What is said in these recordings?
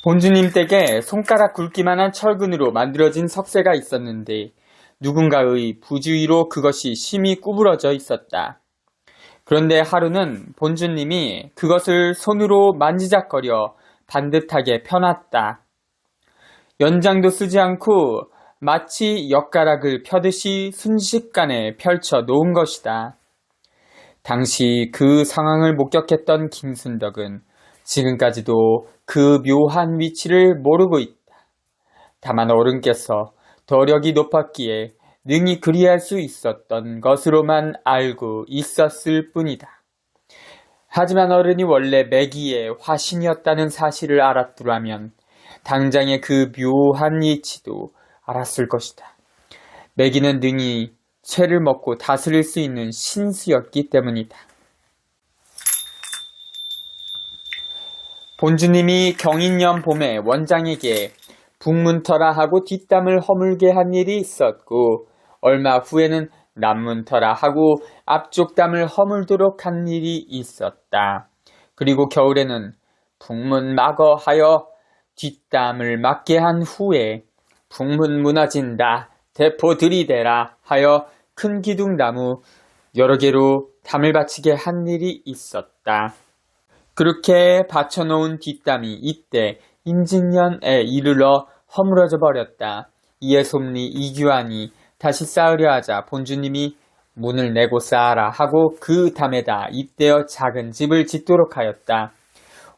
본주님 댁에 손가락 굵기만한 철근으로 만들어진 석쇠가 있었는데 누군가의 부주의로 그것이 심히 구부러져 있었다. 그런데 하루는 본주님이 그것을 손으로 만지작거려 반듯하게 펴놨다. 연장도 쓰지 않고 마치 엿가락을 펴듯이 순식간에 펼쳐 놓은 것이다. 당시 그 상황을 목격했던 김순덕은 지금까지도 그 묘한 위치를 모르고 있다. 다만 어른께서 덕력이 높았기에 능히 그리할 수 있었던 것으로만 알고 있었을 뿐이다. 하지만 어른이 원래 매기의 화신이었다는 사실을 알았더라면 당장의 그 묘한 이치도 알았을 것이다. 매기는 능히 쇠를 먹고 다스릴 수 있는 신수였기 때문이다. 본주님이 경인년 봄에 원장에게 북문터라 하고 뒷담을 허물게 한 일이 있었고 얼마 후에는 남문터라 하고 앞쪽 담을 허물도록 한 일이 있었다. 그리고 겨울에는 북문 막어 하여 뒷담을 막게 한 후에 북문 무너진다 대포 들이대라 하여 큰 기둥나무 여러 개로 담을 받치게 한 일이 있었다. 그렇게 받쳐놓은 뒷담이 이때 임진년에 이르러 허물어져 버렸다. 이에 솜리 이규환이 다시 쌓으려 하자 본주님이 문을 내고 쌓아라 하고 그 담에다 입대어 작은 집을 짓도록 하였다.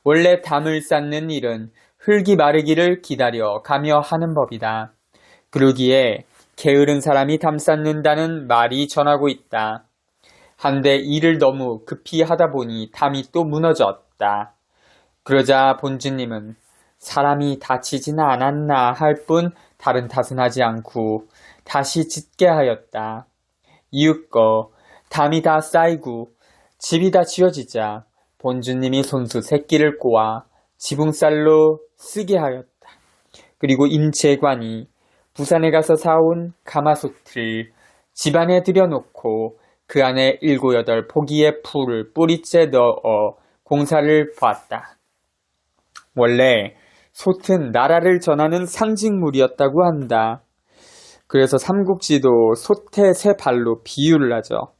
원래 담을 쌓는 일은 흙이 마르기를 기다려 가며 하는 법이다. 그러기에 게으른 사람이 담 쌓는다는 말이 전하고 있다. 한데 일을 너무 급히 하다 보니 담이 또 무너졌다. 그러자 본주님은 사람이 다치지는 않았나 할 뿐 다른 탓은 하지 않고 다시 짓게 하였다. 이윽고 담이 다 쌓이고 집이 다 지어지자 본주님이 손수 새끼를 꼬아 지붕살로 쓰게 하였다. 그리고 임재관이 부산에 가서 사온 가마솥을 집안에 들여놓고 그 안에 7, 8포기의 풀을 뿌리째 넣어 공사를 보았다. 원래 솥은 나라를 전하는 상징물이었다고 한다. 그래서 삼국지도 솥의 세 발로 비유를 하죠.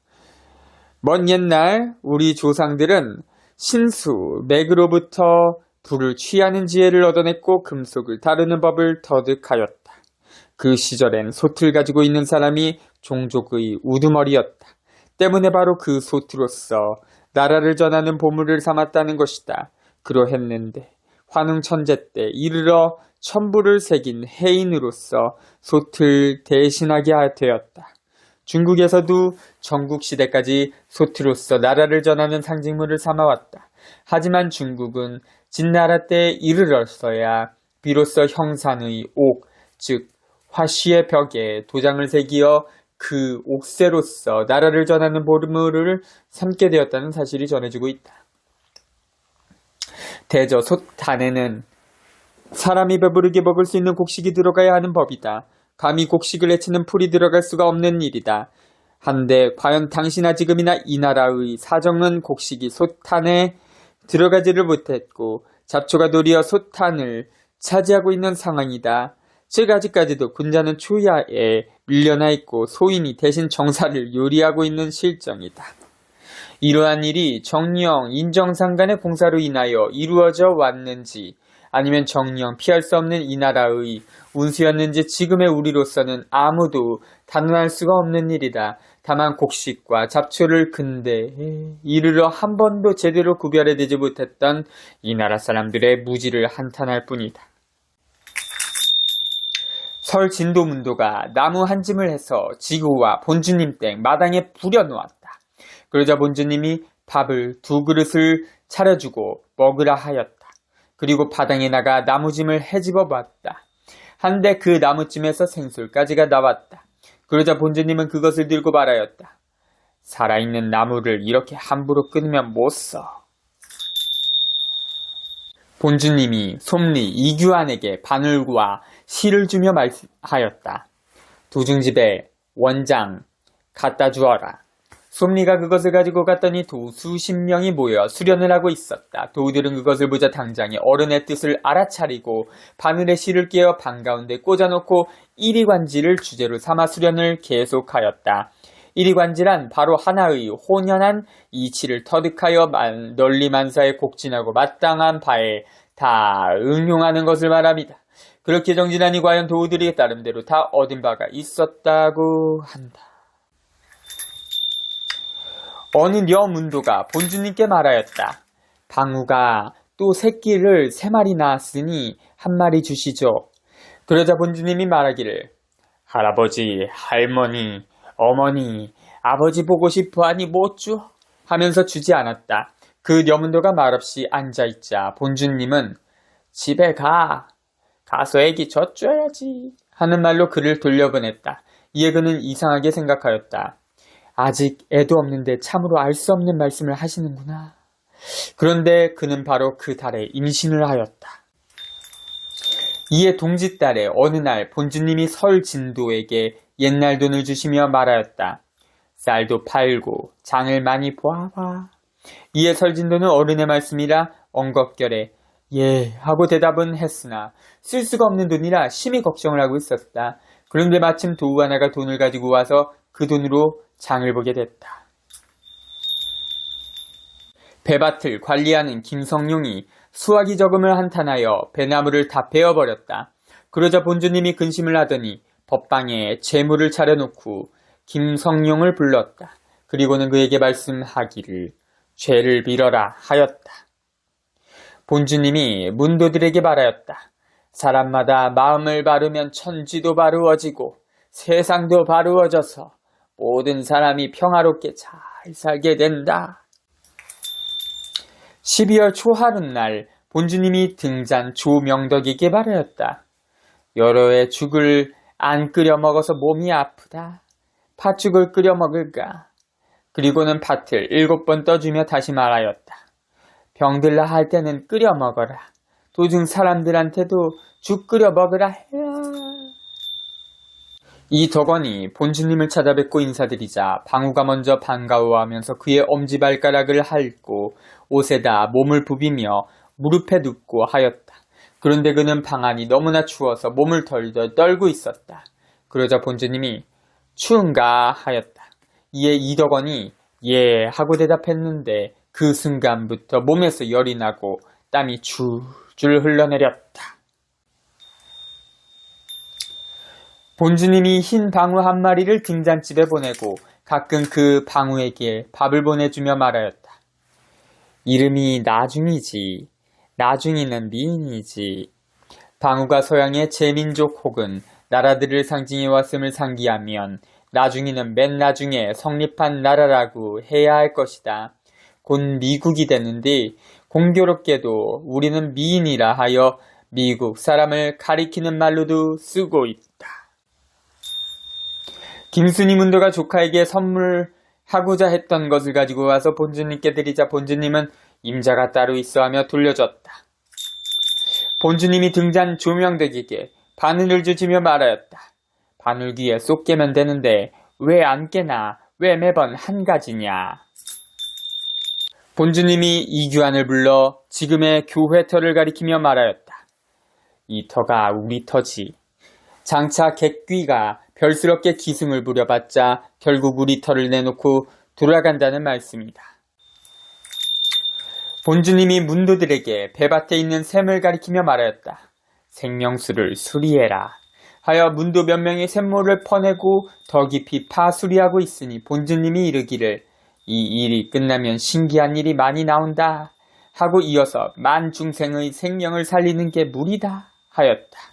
먼 옛날 우리 조상들은 신수, 맥으로부터 불을 취하는 지혜를 얻어냈고 금속을 다루는 법을 터득하였다. 그 시절엔 솥을 가지고 있는 사람이 종족의 우두머리였다. 때문에 바로 그 솥으로서 나라를 전하는 보물을 삼았다는 것이다. 그러했는데 환웅천제 때 이르러 천부를 새긴 해인으로서 솥을 대신하게 되었다. 중국에서도 전국시대까지 솥으로서 나라를 전하는 상징물을 삼아왔다. 하지만 중국은 진나라 때에 이르러서야 비로소 형산의 옥, 즉 화씨의 벽에 도장을 새기어 그 옥새로서 나라를 전하는 보물을 삼게 되었다는 사실이 전해지고 있다. 대저 솥 안에는 사람이 배부르게 먹을 수 있는 곡식이 들어가야 하는 법이다. 감히 곡식을 해치는 풀이 들어갈 수가 없는 일이다. 한데 과연 당시나 지금이나 이 나라의 사정은 곡식이 솥안에 들어가지를 못했고 잡초가 도리어 솥안을 차지하고 있는 상황이다. 즉 아직까지도 군자는 초야에 밀려나 있고 소인이 대신 정사를 요리하고 있는 실정이다. 이러한 일이 정령 인정상 간의 공사로 인하여 이루어져 왔는지 아니면 정령 피할 수 없는 이 나라의 운수였는지 지금의 우리로서는 아무도 단언할 수가 없는 일이다. 다만 곡식과 잡초를 근대에 이르러 한 번도 제대로 구별해내지 못했던 이 나라 사람들의 무지를 한탄할 뿐이다. 설 진도문도가 나무 한 짐을 해서 지구와 본주님 댁 마당에 부려놓았다. 그러자 본주님이 밥을 2그릇을 차려주고 먹으라 하였다. 그리고 바닥에 나가 나무짐을 헤집어 봤다. 한데 그 나무짐에서 생술가지가 나왔다. 그러자 본주님은 그것을 들고 말하였다. 살아있는 나무를 이렇게 함부로 끊으면 못 써. 본주님이 솜리 이규환에게 바늘과 실을 주며 말하였다. 도중집에 원장 갖다 주어라. 솜리가 그것을 가지고 갔더니 도우 수십 명이 모여 수련을 하고 있었다. 도우들은 그것을 보자 당장에 어른의 뜻을 알아차리고 바늘에 실을 끼워 방 가운데 꽂아놓고 이리관지를 주제로 삼아 수련을 계속하였다. 이리관지란 바로 하나의 혼연한 이치를 터득하여 널리 만사에 곡진하고 마땅한 바에 다 응용하는 것을 말합니다. 그렇게 정진하니 과연 도우들이 나름대로 다 얻은 바가 있었다고 한다. 어느 녀문도가 본주님께 말하였다. 방우가 또 새끼를 3마리 낳았으니 1마리 주시죠. 그러자 본주님이 말하기를 할아버지, 할머니, 어머니, 아버지 보고 싶어하니 못 줘? 하면서 주지 않았다. 그 녀문도가 말없이 앉아있자 본주님은 집에 가서 애기 젖줘야지 하는 말로 그를 돌려보냈다. 이에 그는 이상하게 생각하였다. 아직 애도 없는데 참으로 알 수 없는 말씀을 하시는구나. 그런데 그는 바로 그 달에 임신을 하였다. 이에 동짓달에 어느 날 본주님이 설진도에게 옛날 돈을 주시며 말하였다. 쌀도 팔고 장을 많이 보아봐. 이에 설진도는 어른의 말씀이라 엉겁결에 예 하고 대답은 했으나 쓸 수가 없는 돈이라 심히 걱정을 하고 있었다. 그런데 마침 도우 하나가 돈을 가지고 와서 그 돈으로 장을 보게 됐다. 배밭을 관리하는 김성룡이 수확이 적음을 한탄하여 배나무를 다 베어버렸다. 그러자 본주님이 근심을 하더니 법방에 제물을 차려놓고 김성룡을 불렀다. 그리고는 그에게 말씀하기를 죄를 빌어라 하였다. 본주님이 문도들에게 말하였다. 사람마다 마음을 바르면 천지도 바르어지고 세상도 바르어져서 모든 사람이 평화롭게 잘 살게 된다. 12월 초하룻날 본주님이 등잔 조명덕에게 말하였다. 여러 해 죽을 안 끓여 먹어서 몸이 아프다. 팥죽을 끓여 먹을까? 그리고는 팥을 7번 떠주며 다시 말하였다. 병들라 할 때는 끓여 먹어라. 도중 사람들한테도 죽 끓여 먹으라 해라. 이 덕원이 본주님을 찾아뵙고 인사드리자 방우가 먼저 반가워하면서 그의 엄지발가락을 핥고 옷에다 몸을 부비며 무릎에 눕고 하였다. 그런데 그는 방안이 너무나 추워서 몸을 덜덜 떨고 있었다. 그러자 본주님이 추운가 하였다. 이에 이 덕원이 예 하고 대답했는데 그 순간부터 몸에서 열이 나고 땀이 줄줄 흘러내렸다. 본주님이 흰 방우 1마리를 등잔집에 보내고 가끔 그 방우에게 밥을 보내주며 말하였다. 이름이 나중이지. 나중이는 미인이지. 방우가 서양의 제민족 혹은 나라들을 상징해 왔음을 상기하면 나중이는 맨 나중에 성립한 나라라고 해야 할 것이다. 곧 미국이 되는데 공교롭게도 우리는 미인이라 하여 미국 사람을 가리키는 말로도 쓰고 있다. 김순이 문도가 조카에게 선물하고자 했던 것을 가지고 와서 본주님께 드리자 본주님은 임자가 따로 있어 하며 돌려줬다. 본주님이 등잔 조명덕에게 바늘을 주시며 말하였다. 바늘 귀에 쏙 깨면 되는데 왜 안 깨나? 왜 매번 한 가지냐? 본주님이 이규환을 불러 지금의 교회 터를 가리키며 말하였다. 이 터가 우리 터지. 장차 객귀가 별스럽게 기승을 부려봤자 결국 우리 터를 내놓고 돌아간다는 말씀이다. 본주님이 문도들에게 배밭에 있는 샘을 가리키며 말하였다. 생명수를 수리해라. 하여 문도 몇 명이 샘물을 퍼내고 더 깊이 파수리하고 있으니 본주님이 이르기를 이 일이 끝나면 신기한 일이 많이 나온다 하고 이어서 만중생의 생명을 살리는 게 무리다 하였다.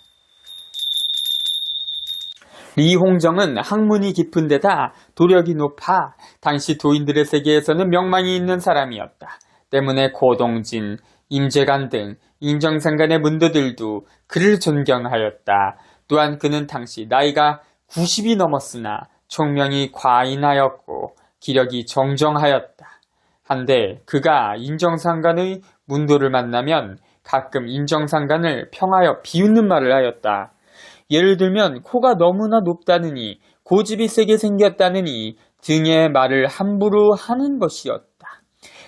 리홍정은 학문이 깊은 데다 도력이 높아 당시 도인들의 세계에서는 명망이 있는 사람이었다. 때문에 고동진, 임재간 등 인정상간의 문도들도 그를 존경하였다. 또한 그는 당시 나이가 90이 넘었으나 총명이 과인하였고 기력이 정정하였다. 한데 그가 인정상간의 문도를 만나면 가끔 인정상간을 평하여 비웃는 말을 하였다. 예를 들면 코가 너무나 높다느니 고집이 세게 생겼다느니 등의 말을 함부로 하는 것이었다.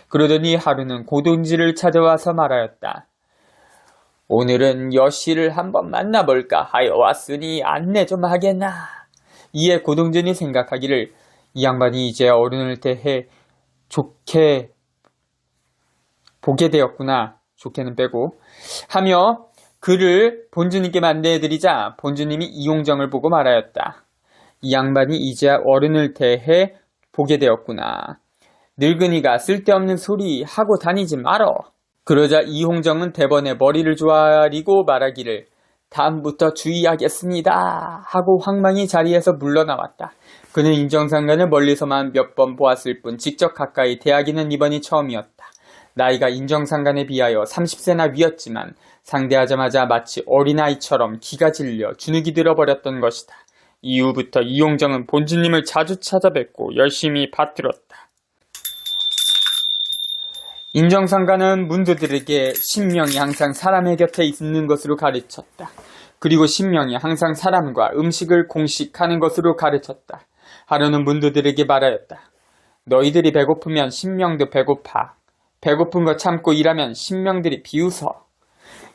그러더니 하루는 고동지를 찾아와서 말하였다. 오늘은 여씨를 한번 만나볼까 하여 왔으니 안내 좀 하겠나. 이에 고동진이 생각하기를 이 양반이 이제 어른을 대해 좋게 보게 되었구나. 좋게는 빼고 하며 그를 본주님께 안내해드리자 본주님이 이용정을 보고 말하였다. 이 양반이 이제 어른을 대해 보게 되었구나. 늙은이가 쓸데없는 소리 하고 다니지 말어. 그러자 이홍정은 대번에 머리를 조아리고 말하기를 다음부터 주의하겠습니다 하고 황망히 자리에서 물러나왔다. 그는 인정상관을 멀리서만 몇 번 보았을 뿐 직접 가까이 대하기는 이번이 처음이었다. 나이가 인정상관에 비하여 30세나 위였지만 상대하자마자 마치 어린아이처럼 기가 질려 주눅이 들어버렸던 것이다. 이후부터 이용정은 본주님을 자주 찾아뵙고 열심히 받들었다. 인정상관은 문도들에게 신명이 항상 사람의 곁에 있는 것으로 가르쳤다. 그리고 신명이 항상 사람과 음식을 공식하는 것으로 가르쳤다. 하루는 문도들에게 말하였다. 너희들이 배고프면 신명도 배고파. 배고픈 거 참고 일하면 신명들이 비웃어.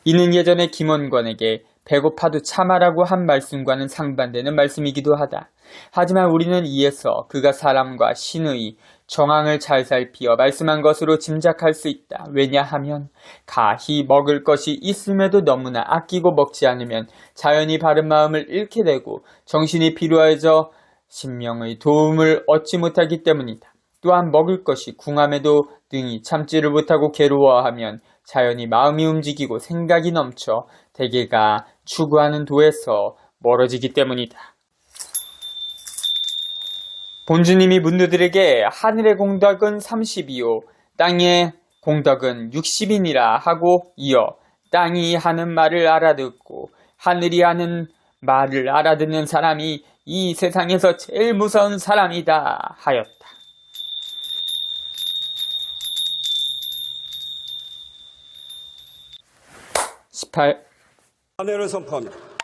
이는 예전에 김원권에게 배고파도 참아라고 한 말씀과는 상반되는 말씀이기도 하다. 하지만 우리는 이에서 그가 사람과 신의 정황을 잘 살피어 말씀한 것으로 짐작할 수 있다. 왜냐하면 가히 먹을 것이 있음에도 너무나 아끼고 먹지 않으면 자연히 바른 마음을 잃게 되고 정신이 피로해져 신명의 도움을 얻지 못하기 때문이다. 또한 먹을 것이 궁함에도 등이 참지를 못하고 괴로워하면 자연히 마음이 움직이고 생각이 넘쳐 대개가 추구하는 도에서 멀어지기 때문이다. 본주님이 문도들에게 하늘의 공덕은 30이요 땅의 공덕은 60이니라 하고 이어 땅이 하는 말을 알아듣고 하늘이 하는 말을 알아듣는 사람이 이 세상에서 제일 무서운 사람이다 하였다. 18. 아내를 선포합니다.